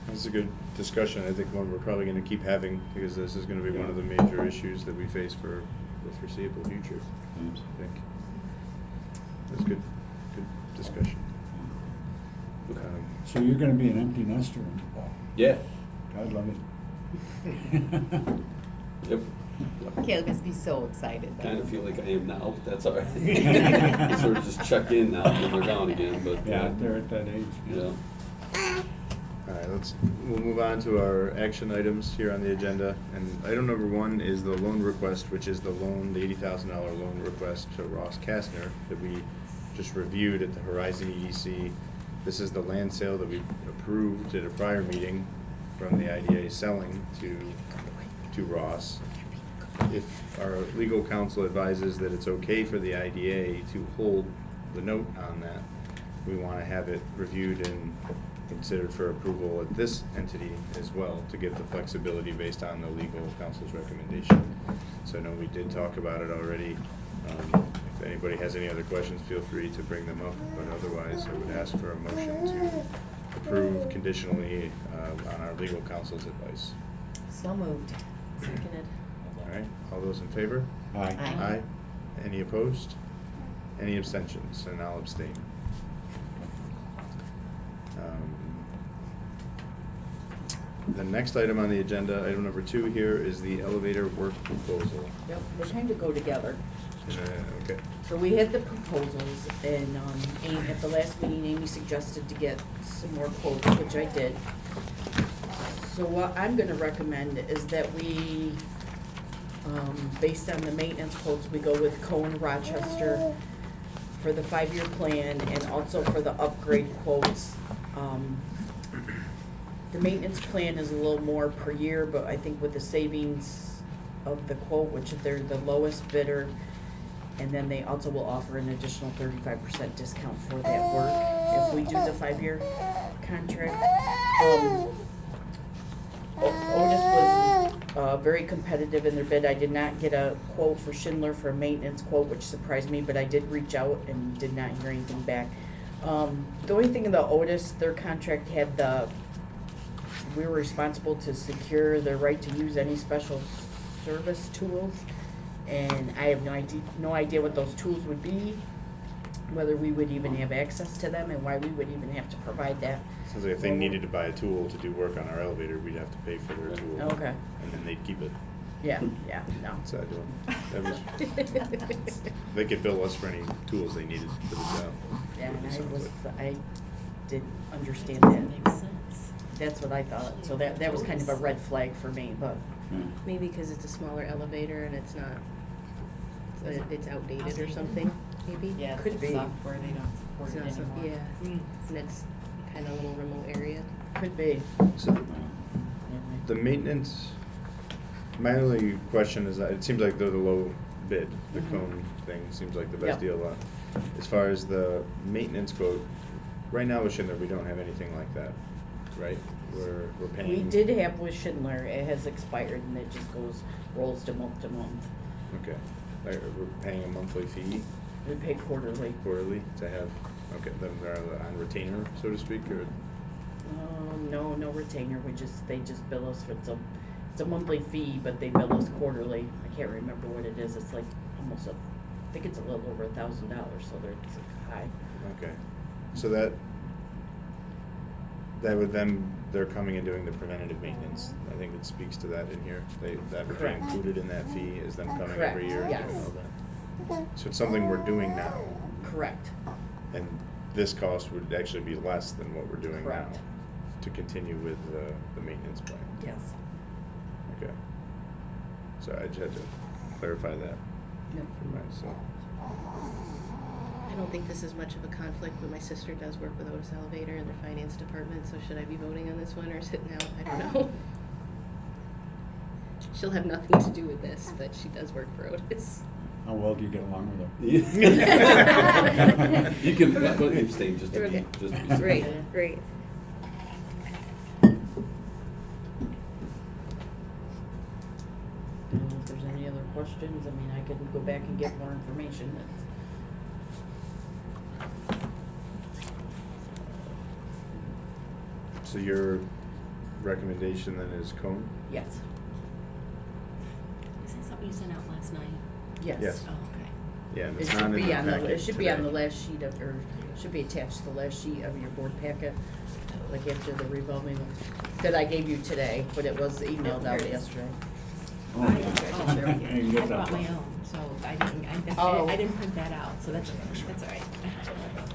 This is a good discussion. I think one we're probably going to keep having, because this is going to be one of the major issues that we face for the foreseeable future. I think that's good discussion. So you're gonna be an empty nester in the fall. Yeah, God love it. yep. Caleb must be so excited. though. Kind of feel like I am now, but that's all right. Sort of just check in now, and they're gone again, but. Yeah, they're at that age. Yeah. All right, we'll move on to our action items here on the agenda. And item number 1 is the loan request, which is the $80,000 loan request to Ross Kastner that we just reviewed at the Horizon EDC. This is the land sale that we approved at a prior meeting from the IDA selling to Ross. If our legal counsel advises that it's okay for the IDA to hold the note on that, we want to have it reviewed and considered for approval at this entity as well, to give the flexibility based on the legal counsel's recommendation. So I know we did talk about it already. If anybody has any other questions, feel free to bring them up, but otherwise I would ask for a motion to approve conditionally on our legal counsel's advice. So moved. Seconded. All right, all those in favor? Aye. Aye. Any opposed? Any abstentions? And I'll abstain. The next item on the agenda, item number 2 here, is the elevator work proposal. Yep, they kind of go together. Okay. So we had the proposals, and Amy, at the last meeting, Amy suggested to get some more quotes, which I did. So what I'm gonna recommend is that we, based on the maintenance quotes, we go with Cone Rochester for the 5-year plan and also for the upgrade quotes. The maintenance plan is a little more per year, but I think with the savings of the quote, which they're the lowest bidder, and then they also will offer an additional 35% discount for that work if we do the 5-year contract. Otis was very competitive in their bid. I did not get a quote for Schindler for a maintenance quote, which surprised me, but I did reach out and did not hear anything back. The only thing in the Otis, their contract had we were responsible to secure the right to use any special service tools, and I have no idea what those tools would be, whether we would even have access to them, and why we would even have to provide that. Sounds like if they needed to buy a tool to do work on our elevator, we'd have to pay for their tool. Okay. And then they'd keep it. Yeah, no. Sad deal. That was, they could bill us for any tools they needed for the job. Yeah, and Sounds like. I didn't understand that. Makes sense. That's what I thought, so that was kind of a red flag for me, but, Yeah. Maybe because it's a smaller elevator and it's not, it's outdated or something, maybe? Yeah, it's Could the be. software, they don't support It's it not so, anymore. yeah, and it's kind of a little remote area. could be. So the maintenance, my only question is that it seems like they're the low bid. The Mhm. cone thing seems like the best Yep. deal. As far as the maintenance quote, right now with Schindler, we don't have anything like that, right? We're paying. We did have with Schindler, it has expired and it just rolls to month. Okay. Like, we're paying a monthly fee We pay quarterly. quarterly to have, okay, them are on retainer, so to speak, or? No retainer, they just bill us for, it's a monthly fee, but they bill us quarterly. I can't remember what it is, it's like almost I think it's a little over $1,000, so it's high. Okay, so that would then, they're coming and doing the preventative maintenance. I think it speaks to that in here. That would be Correct. included in that fee, is them coming Correct, every year and yes. doing all that. So it's something we're doing now, Correct. and this cost would actually be less than what we're doing now Correct. to continue with the maintenance plan. Yes. Okay. So I just had to clarify that Yep. for myself. I don't think this is much of a conflict, but my sister does work with Otis Elevator in their finance department, so should I be voting on this one or sitting out? I don't know. She'll have nothing to do with this, but she does work for Otis. How well do you get along with her? You can, let me abstain just to be, Okay. just to be safe. Right, right. I don't know if there's any other questions, I mean, I can go back and get more information. So your recommendation then is cone? Yes. Is that something you sent out last night? Yes. Yes. Oh, okay. Yeah, and It it's should not in be the on the, packet it should be on the today. last sheet of, or should be attached to the last sheet of your board packet, like after the revolving, that I gave you today, but it was emailed out yesterday. Oh, I okay. I You get that brought my far. own, so I didn't, Oh. I didn't print that out, so that's all right.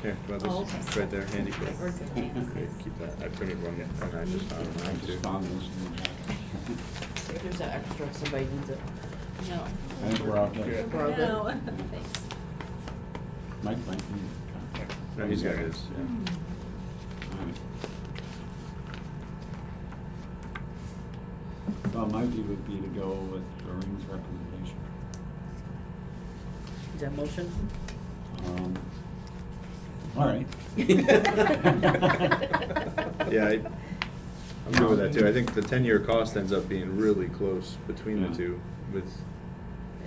Here, well, Oh, this is okay. right there, handy. Okay, we're good, thanks. Okay, keep that. I printed one, and I just found I mine just too. found this in the packet. Here's an extra, if somebody needs it. No. I think we're okay. We're all good? No. Thanks. Mike might need a copy. No, he's got his, yeah. All right. Well, my view would be to go with Doreen's recommendation. Is that motion? All right. Yeah, I'm good with that too. I think the 10-year cost ends up being really close between the Yeah. two with,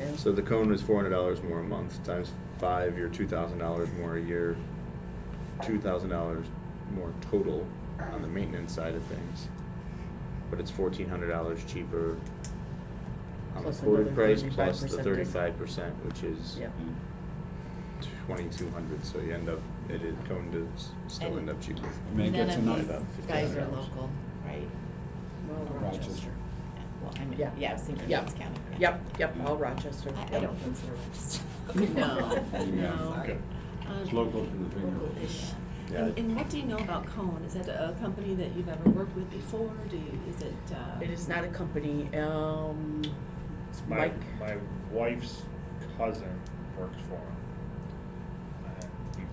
Yeah. so the cone was $400 more a month, times 5, you're $2,000 more a year, $2,000 more total on the maintenance side of things. But it's $1,400 cheaper on the Plus quoted another price, plus the 35%. 35%, which is Yep. 2,200, so you end up, cone does still And- end up cheaper. May None get of enough. these About guys are $50. local, right? Well, Rochester. Well, I mean, Yeah. yeah, I was thinking Yep. Nance County. yeah. Yep, all Rochester. I don't consider Rochester. No. Yeah. Sorry. It's local to the finger. Local-ish. Yeah. And what do you know about Cone? Is that a company that you've ever worked with before? Is it? It is not a company, It's my, Mike. my wife's cousin works for him. And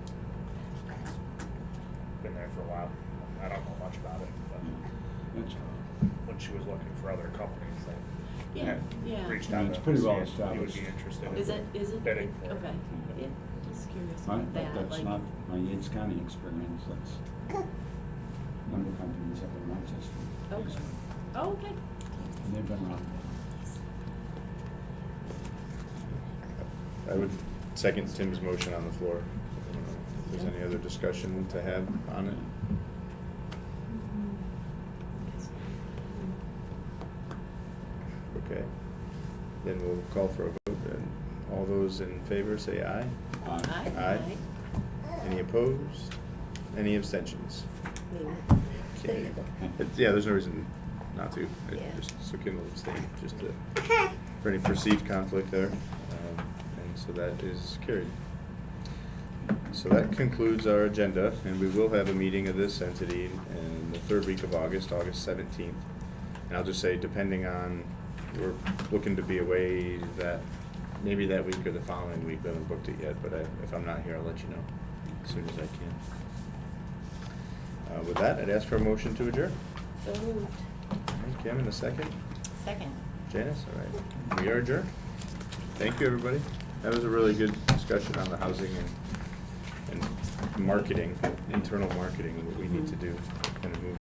he's been there for a while. I don't know much about it, but That's- when she was looking for other companies, they Yeah, yeah. reached Yeah, out it's to pretty see well if he would established. be interested in Is it? bidding for it. Okay. Yeah, just curious Right, about that. but that's like, not my Yates County experience, that's one of the companies up in Rochester. Okay. Oh, okay. And they've been around. I would second Tim's motion on the floor. If there's any other discussion to have on it? Okay, then we'll call for a vote, and all those in favor say aye. Aye. Aye. Any opposed? Any abstentions? Okay. Yeah, there's no reason not to. Yeah. So Kim will abstain, just to, for any perceived conflict there. And so that is carried. So that concludes our agenda, and we will have a meeting of this entity in the third week of August, August 17th. And I'll just say, depending on, we're looking to be away that, maybe that week or the following week. We haven't booked it yet, but if I'm not here, I'll let you know as soon as I can. With that, I'd ask for a motion to adjourn. So moved. All right, Kim, in a second. Second. Janice, all right. We are adjourned. Thank you, everybody. That was a really good discussion on the housing and marketing, internal marketing, what we need to do, kind of move